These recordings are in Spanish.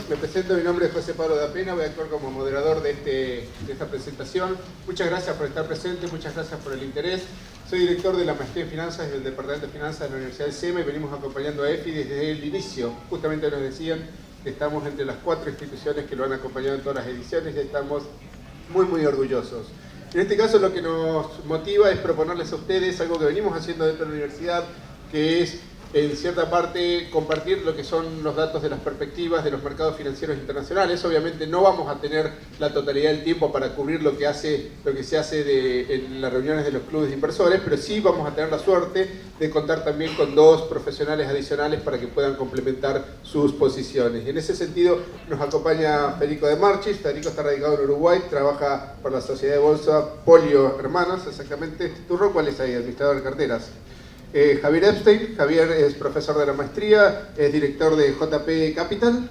Me presento, mi nombre es José Pablo da Pena, voy a actuar como moderador de esta presentación. Muchas gracias por estar presente, muchas gracias por el interés. Soy director de la Maestría en Finanzas del Departamento de Finanzas de la Universidad del SEMA y venimos acompañando a EFI desde el inicio. Justamente nos decían que estamos entre las 4 instituciones que lo han acompañado en todas las ediciones y estamos muy orgullosos. En este caso lo que nos motiva es proponerles a ustedes algo que venimos haciendo dentro de la universidad, que es en cierta parte compartir lo que son los datos de las perspectivas de los mercados financieros internacionales. Obviamente no vamos a tener la totalidad del tiempo para cubrir lo que se hace en las reuniones de los clubes de inversores, pero sí vamos a tener la suerte de contar también con 2 profesionales adicionales para que puedan complementar sus posiciones. Y en ese sentido nos acompaña Federico de Marchis. Federico está radicado en Uruguay, trabaja para la Sociedad de Bolsa Polio Hermanos, exactamente. ¿Tu rol cuál es ahí? Administrador de carteras. Javier Epstein. Javier es profesor de la maestría, es director de JP Capital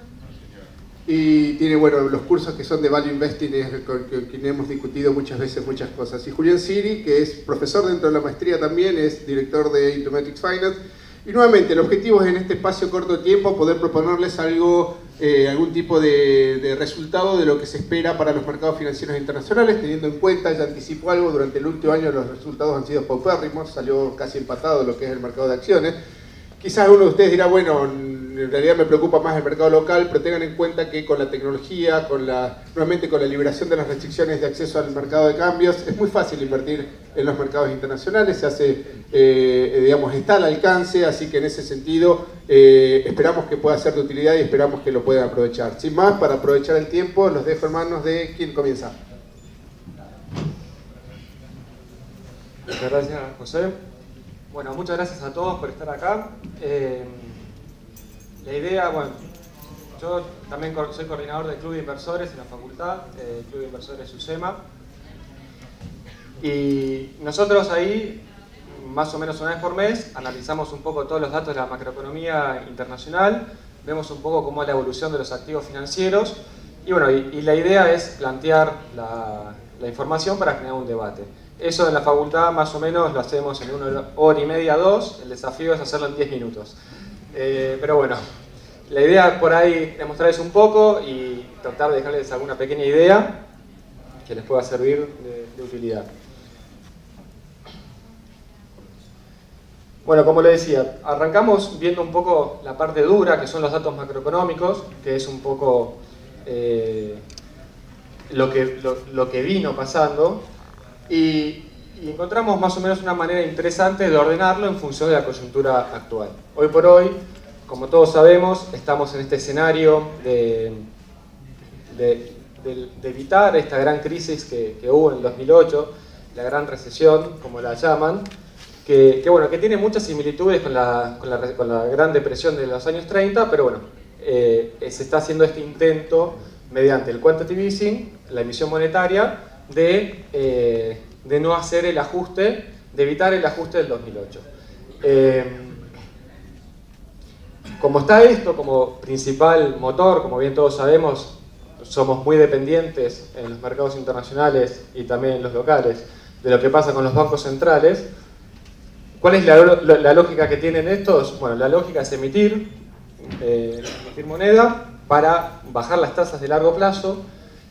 y tiene los cursos que son de Value Investing, con quien hemos discutido muchas veces muchas cosas. Y Julián Siri, que es profesor dentro de la maestría también, es director de Intumetics Finance. Y nuevamente, el objetivo es en este espacio corto de tiempo poder proponerles algún tipo de resultado de lo que se espera para los mercados financieros internacionales, teniendo en cuenta, ya anticipó algo, durante el último año los resultados han sido paupérrimos, salió casi empatado lo que es el mercado de acciones. Quizás uno de ustedes dirá, bueno, en realidad me preocupa más el mercado local, pero tengan en cuenta que con la tecnología, nuevamente con la liberación de las restricciones de acceso al mercado de cambios, es muy fácil invertir en los mercados internacionales, se hace, está al alcance, así que en ese sentido esperamos que pueda ser de utilidad y esperamos que lo puedan aprovechar. Sin más, para aprovechar el tiempo, los dejo en manos de quien comienza. Muchas gracias, José. Bueno, muchas gracias a todos por estar acá. La idea, yo también soy coordinador del Club de Inversores en la facultad, el Club de Inversores UCEMA. Y nosotros ahí, más o menos una vez por mes, analizamos un poco todos los datos de la macroeconomía internacional, vemos un poco cómo es la evolución de los activos financieros y la idea es plantear la información para generar un debate. Eso en la facultad más o menos lo hacemos en 1 hora y media, 2, el desafío es hacerlo en 10 minutos. Pero bueno, la idea por ahí es mostrarles un poco y tratar de dejarles alguna pequeña idea que les pueda servir de utilidad. Bueno, como les decía, arrancamos viendo un poco la parte dura, que son los datos macroeconómicos, que es un poco lo que vino pasando. Y encontramos más o menos una manera interesante de ordenarlo en función de la coyuntura actual. Hoy por hoy, como todos sabemos, estamos en este escenario de evitar esta gran crisis que hubo en el 2008, la gran recesión, como la llaman, que tiene muchas similitudes con la gran depresión de los años 30, pero se está haciendo este intento mediante el quantitative easing, la emisión monetaria, de no hacer el ajuste, de evitar el ajuste del 2008. Como está esto como principal motor, como bien todos sabemos, somos muy dependientes en los mercados internacionales y también en los locales de lo que pasa con los bancos centrales. ¿Cuál es la lógica que tienen estos? Bueno, la lógica es emitir moneda para bajar las tasas de largo plazo.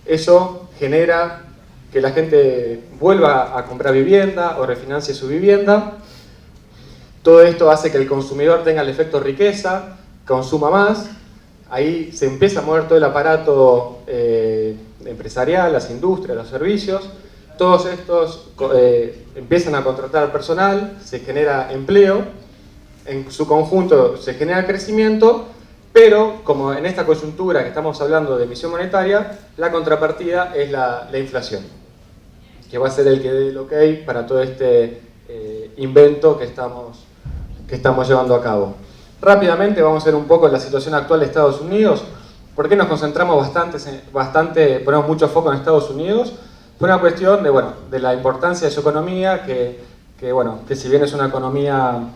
Eso genera que la gente vuelva a comprar vivienda o refinancie su vivienda. Todo esto hace que el consumidor tenga el efecto riqueza, consuma más. Ahí se empieza a mover todo el aparato empresarial, las industrias, los servicios. Todos estos empiezan a contratar personal, se genera empleo, en su conjunto se genera crecimiento, pero como en esta coyuntura que estamos hablando de emisión monetaria, la contrapartida es la inflación, que va a ser el que dé el ok para todo este invento que estamos llevando a cabo. Rápidamente vamos a ver un poco la situación actual de Estados Unidos. ¿Por qué nos concentramos ponemos mucho foco en Estados Unidos? Fue una cuestión de la importancia de su economía, que si bien es una economía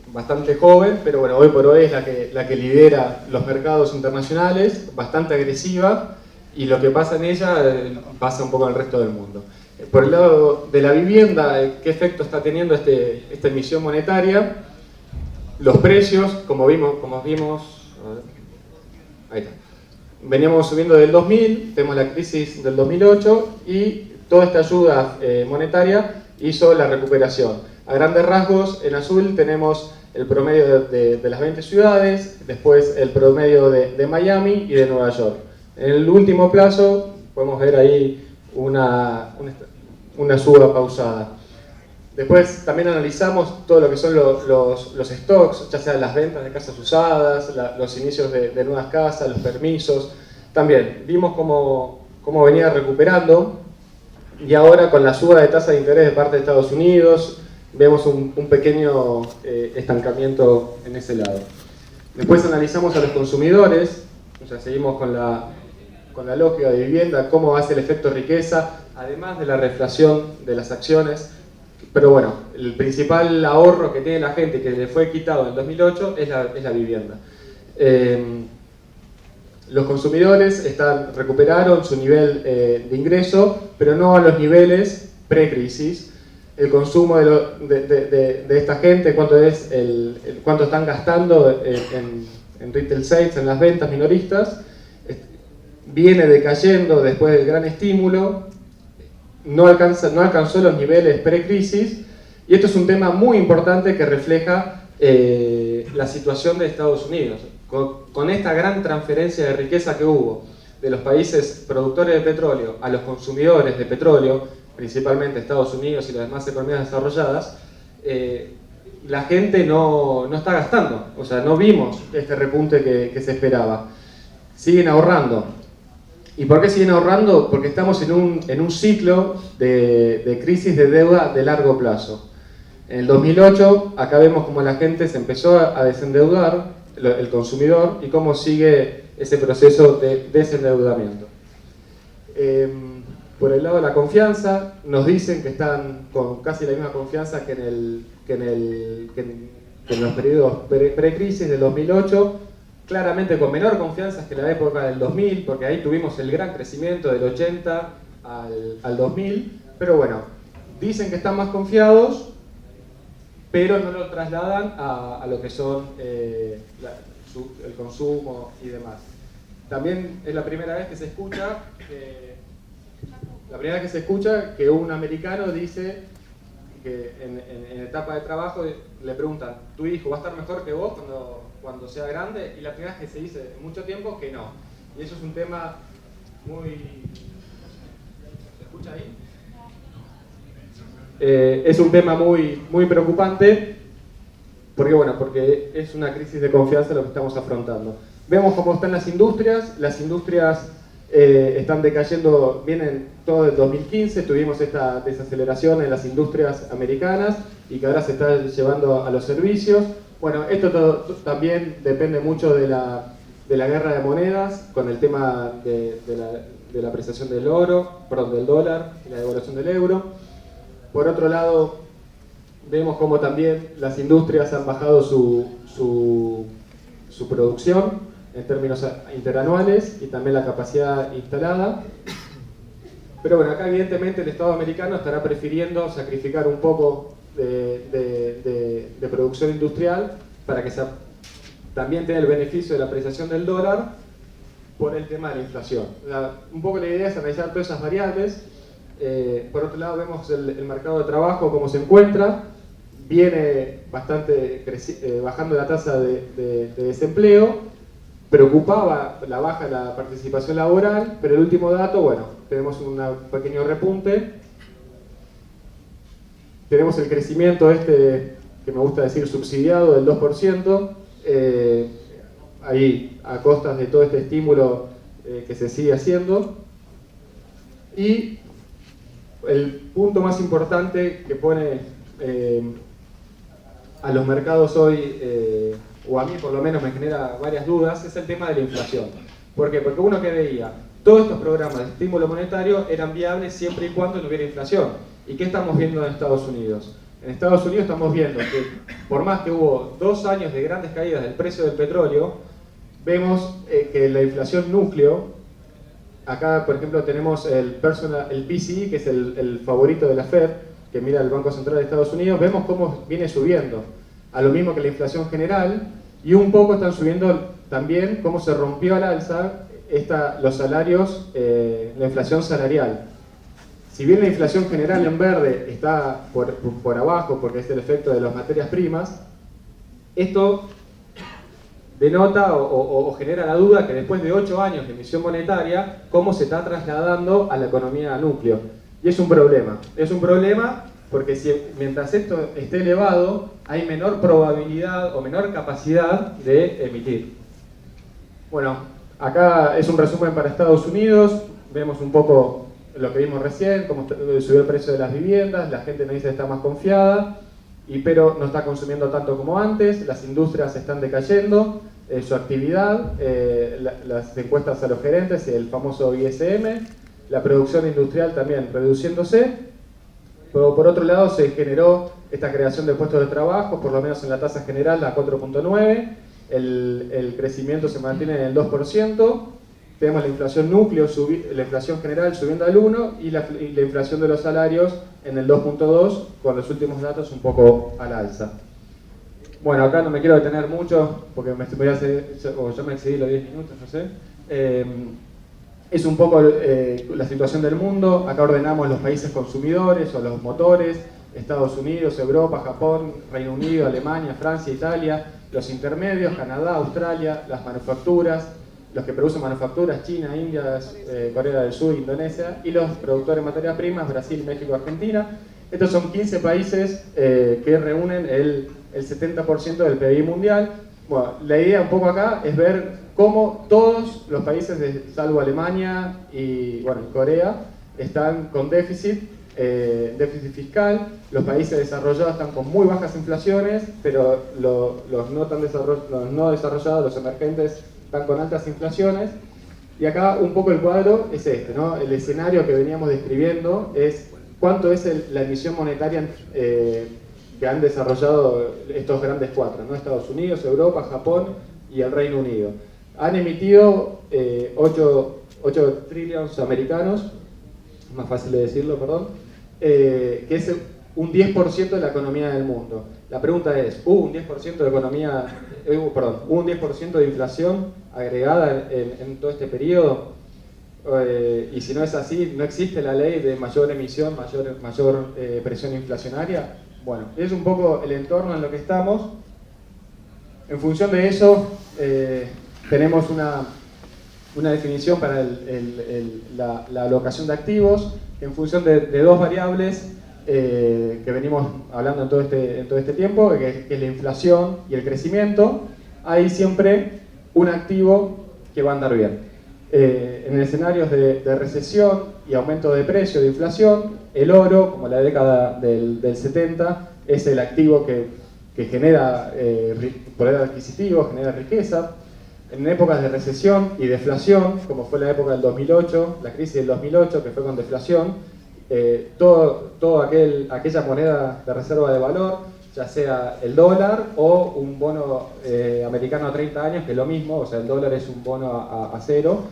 bastante joven, pero hoy por hoy es la que lidera los mercados internacionales, bastante agresiva, y lo que pasa en ella pasa un poco en el resto del mundo. Por el lado de la vivienda, ¿qué efecto está teniendo esta emisión monetaria? Los precios, como vimos, ahí está. Veníamos subiendo del 2000, tenemos la crisis del 2008 y toda esta ayuda monetaria hizo la recuperación. A grandes rasgos, en azul tenemos el promedio de las 20 ciudades, después el promedio de Miami y de Nueva York. En el último plazo podemos ver ahí una suba pausada. Después también analizamos todo lo que son los stocks, ya sean las ventas de casas usadas, los inicios de nuevas casas, los permisos. También vimos cómo venía recuperando y ahora con la suba de tasa de interés de parte de Estados Unidos vemos un pequeño estancamiento en ese lado. Después analizamos a los consumidores, o sea, seguimos con la lógica de vivienda, cómo hace el efecto riqueza, además de la reflación de las acciones. Pero bueno, el principal ahorro que tiene la gente que le fue quitado en 2008 es la vivienda. Los consumidores recuperaron su nivel de ingreso, pero no a los niveles pre-crisis. El consumo de esta gente, cuánto están gastando en retail sales, en las ventas minoristas, viene decayendo después del gran estímulo. No alcanzó los niveles pre-crisis, y esto es un tema muy importante que refleja la situación de Estados Unidos. Con esta gran transferencia de riqueza que hubo de los países productores de petróleo a los consumidores de petróleo, principalmente Estados Unidos y las demás economías desarrolladas, la gente no está gastando, o sea, no vimos este repunte que se esperaba. Siguen ahorrando. ¿Y por qué siguen ahorrando? Porque estamos en un ciclo de crisis de deuda de largo plazo. En el 2008, acá vemos cómo la gente se empezó a desendeudar, el consumidor, y cómo sigue ese proceso de desendeudamiento. Por el lado de la confianza, nos dicen que están con casi la misma confianza que en los periodos pre-crisis del 2008, claramente con menor confianza que la época del 2000, porque ahí tuvimos el gran crecimiento del 80 al 2000, pero bueno, dicen que están más confiados, pero no lo trasladan a lo que son el consumo y demás. También es la primera vez que se escucha que un americano dice que en etapa de trabajo le preguntan, ¿tu hijo va a estar mejor que vos cuando sea grande? Y la primera vez que se dice en mucho tiempo que no. Y eso es un tema muy... ¿Se escucha ahí? Es un tema muy preocupante porque es una crisis de confianza lo que estamos afrontando. Vemos cómo están las industrias están decayendo, vienen todo del 2015, tuvimos esta desaceleración en las industrias americanas y que ahora se está llevando a los servicios. Bueno, esto también depende mucho de la guerra de monedas, con el tema de la apreciación del dólar y la devaluación del euro. Por otro lado, vemos cómo también las industrias han bajado su producción en términos interanuales y también la capacidad instalada. Pero bueno, acá evidentemente el Estado americano estará prefiriendo sacrificar un poco de producción industrial para que también tenga el beneficio de la apreciación del dólar por el tema de la inflación. Un poco la idea es analizar todas esas variables. Por otro lado vemos el mercado de trabajo, cómo se encuentra. Viene bastante bajando la tasa de desempleo. Preocupaba la baja de la participación laboral, pero el último dato, bueno, tenemos un pequeño repunte. Tenemos el crecimiento que me gusta decir subsidiado del 2%, ahí a costas de todo este estímulo que se sigue haciendo. Y el punto más importante que pone a los mercados hoy, o a mí por lo menos me genera varias dudas, es el tema de la inflación. ¿Por qué? Porque uno que veía, todos estos programas de estímulo monetario eran viables siempre y cuando no hubiera inflación. ¿Y qué estamos viendo en Estados Unidos? En Estados Unidos estamos viendo que por más que hubo 2 años de grandes caídas del precio del petróleo, vemos que la inflación núcleo, acá por ejemplo tenemos el PCE, que es el favorito de la Fed, que mira el Banco Central de Estados Unidos, vemos cómo viene subiendo, a lo mismo que la inflación general, y un poco están subiendo también cómo se rompió al alza los salarios, la inflación salarial. Si bien la inflación general en verde está por abajo, porque es el efecto de las materias primas, esto denota o genera la duda que después de 8 años de emisión monetaria, cómo se está trasladando a la economía núcleo. Y es un problema. Es un problema porque mientras esto esté elevado, hay menor probabilidad o menor capacidad de emitir. Bueno, acá es un resumen para Estados Unidos. Vemos un poco lo que vimos recién, cómo subió el precio de las viviendas, la gente nos dice que está más confiada, pero no está consumiendo tanto como antes, las industrias están decayendo, su actividad, las encuestas a los gerentes, el famoso ISM, la producción industrial también reduciéndose, pero por otro lado se generó esta creación de puestos de trabajo, por lo menos en la tasa general, la 4.9, el crecimiento se mantiene en el 2%, tenemos la inflación núcleo, la inflación general subiendo al 1 y la inflación de los salarios en el 2.2, con los últimos datos un poco al alza. Bueno, acá no me quiero detener mucho porque yo me excedí los 10 minutos, no sé. Es un poco la situación del mundo. Acá ordenamos los países consumidores o los motores: Estados Unidos, Europa, Japón, Reino Unido, Alemania, Francia, Italia, los intermedios, Canadá, Australia, las manufacturas, los que producen manufacturas, China, India, Corea del Sur, Indonesia, y los productores de materias primas, Brasil, México, Argentina. Estos son 15 países que reúnen el 70% del PIB mundial. Bueno, la idea un poco acá es ver cómo todos los países, salvo Alemania y Corea, están con déficit fiscal. Los países desarrollados están con muy bajas inflaciones, pero los no desarrollados, los emergentes, están con altas inflaciones. Y acá un poco el cuadro es este, ¿no? El escenario que veníamos describiendo es cuánto es la emisión monetaria que han desarrollado estos grandes cuatro, ¿no? Estados Unidos, Europa, Japón y el Reino Unido. Han emitido 8 trillones americanos, más fácil de decirlo, perdón, que es un 10% de la economía del mundo. La pregunta es, ¿hubo un 10% de economía, hubo un 10% de inflación agregada en todo este periodo? Y si no es así, ¿no existe la ley de mayor emisión, mayor presión inflacionaria? Bueno, es un poco el entorno en lo que estamos. En función de eso, tenemos una definición para la alocación de activos en función de dos variables que venimos hablando en todo este tiempo, que es la inflación y el crecimiento. Hay siempre un activo que va a andar bien. En escenarios de recesión y aumento de precio, de inflación, el oro, como la década del 70, es el activo que genera poder adquisitivo, genera riqueza. En épocas de recesión y deflación, como fue la época del 2008, la crisis del 2008, que fue con deflación, aquella moneda de reserva de valor, ya sea el dólar o un bono americano a 30 años, que es lo mismo, o sea, el dólar es un bono a cero,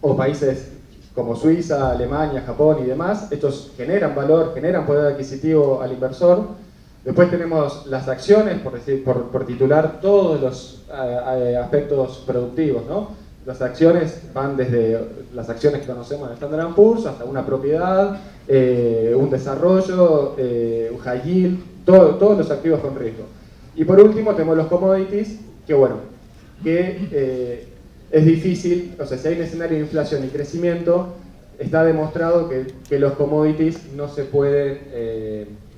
o países como Suiza, Alemania, Japón y demás, estos generan valor, generan poder adquisitivo al inversor. Después tenemos las acciones, por titular todos los aspectos productivos, ¿no? Las acciones van desde las acciones que conocemos en Standard & Poor's hasta una propiedad, un desarrollo, un high yield, todos los activos con riesgo. Y por último tenemos los commodities, que es difícil, o sea, si hay un escenario de inflación y crecimiento, está demostrado que los commodities no se pueden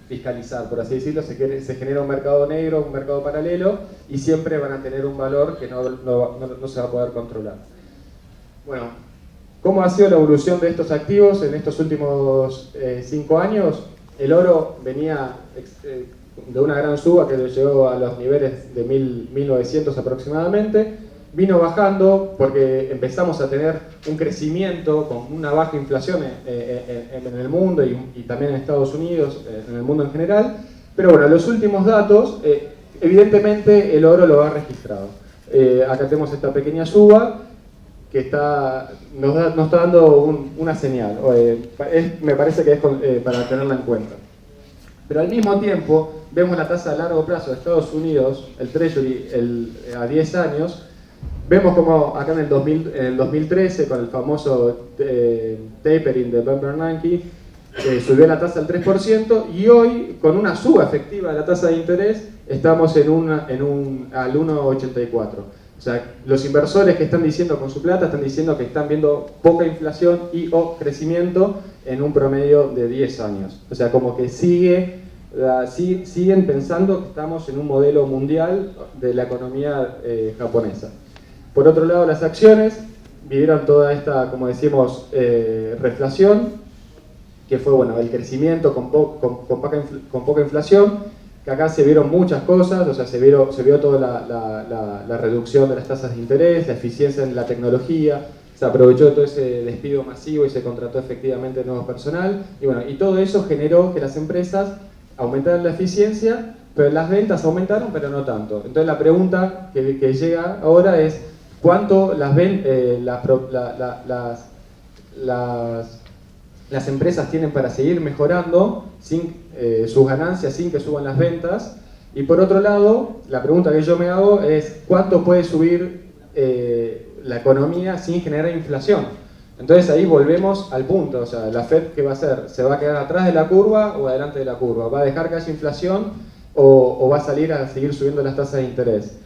fiscalizar, por así decirlo. Se genera un mercado negro, un mercado paralelo, y siempre van a tener un valor que no se va a poder controlar. Bueno, ¿cómo ha sido la evolución de estos activos en estos últimos 5 años? El oro venía de una gran suba que llegó a los niveles de 1900 aproximadamente. Vino bajando porque empezamos a tener un crecimiento con una baja inflación en el mundo y también en Estados Unidos, en el mundo en general. Pero bueno, los últimos datos, evidentemente el oro lo ha registrado. Acá tenemos esta pequeña suba que nos está dando una señal. Me parece que es para tenerla en cuenta. Pero al mismo tiempo vemos la tasa a largo plazo de Estados Unidos, el Treasury a 10 años, vemos como acá en el 2013 con el famoso tapering de Bernanke, subió la tasa al 3% y hoy con una suba efectiva de la tasa de interés estamos al 1,84. O sea, los inversores que están diciendo con su plata están diciendo que están viendo poca inflación y o crecimiento en un promedio de 10 años. O sea, como que siguen pensando que estamos en un modelo mundial de la economía japonesa. Por otro lado, las acciones vivieron toda esta, como decimos, reflación, que fue bueno, el crecimiento con poca inflación, que acá se vieron muchas cosas, o sea, se vio toda la reducción de las tasas de interés, la eficiencia en la tecnología, se aprovechó todo ese despido masivo y se contrató efectivamente nuevo personal, y bueno, y todo eso generó que las empresas aumentaran la eficiencia, pero las ventas aumentaron, pero no tanto. Entonces la pregunta que llega ahora es, ¿cuánto las empresas tienen para seguir mejorando sus ganancias sin que suban las ventas? Y por otro lado, la pregunta que yo me hago es ¿cuánto puede subir la economía sin generar inflación? Entonces ahí volvemos al punto, o sea, la Fed ¿qué va a hacer? ¿Se va a quedar atrás de la curva o adelante de la curva? ¿Va a dejar que haya inflación o va a salir a seguir subiendo las tasas de interés?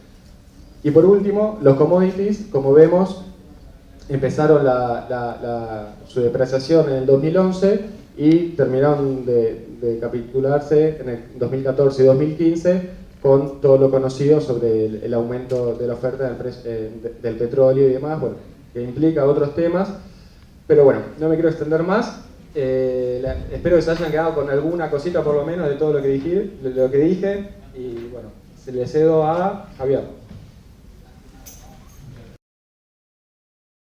Y por último, los commodities, como vemos, empezaron su depreciación en el 2011 y terminaron de capitularse en el 2014 y 2015 con todo lo conocido sobre el aumento de la oferta del petróleo y demás, bueno, que implica otros temas, pero bueno, no me quiero extender más. Espero que se hayan quedado con alguna cosita por lo menos de todo lo que dije y bueno, se le cedo a Javier.